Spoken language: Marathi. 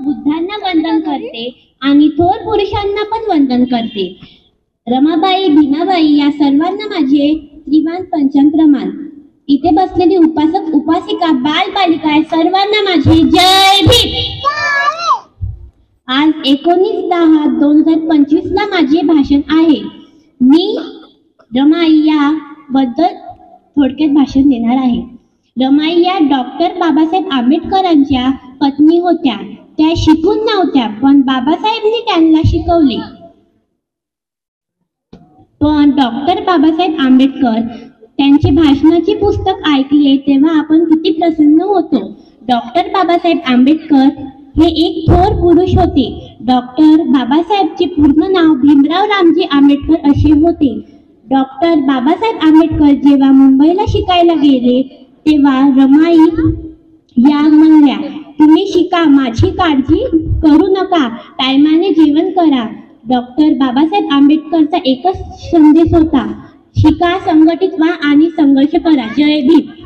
बुद्धांना वंदन करते आणि थोर पुरुषांना पण वंदन करते. रमाबाई, भीमाबाई या सर्वांना माझे श्रीमान पंचांग प्रमाण. इथे बसलेली उपासक, उपासिका, बाल बालिका सर्वांना माझे जय भीम. आज 19/10/2025 ला माझे भाषण आहे. मी रमाई या बद्दल थोडक्यात भाषण देणार आहे. रमाई या डॉक्टर बाबासाहेब आंबेडकरांच्या पत्नी होत्या. त्या शिकून नव्हत्या, पण बाबासाहेबांनी त्यांना शिकवले. पण डॉक्टर बाबासाहेब आंबेडकर त्यांचे भाषणाचे पुस्तक ऐकले तेव्हा आपण किती प्रसन्न होतो. डॉक्टर बाबासाहेब आंबेडकर हे एक थोर पुरुष होते. डॉक्टर बाबासाहेबचे पूर्ण नाव भीमराव रामजी आंबेडकर असे होते. डॉक्टर बाबासाहेब आंबेडकर जेव्हा मुंबईला शिकायला गेले तेव्हा रमाई या म्हणल्या, तुम्ही शिका, माझी काळजी करू नका, टायमाने जेवण करा. डॉक्टर बाबासाहेब आंबेडकरचा एकच संदेश होता, शिका, संघटित व्हा आणि संघर्ष करा. जय भीम.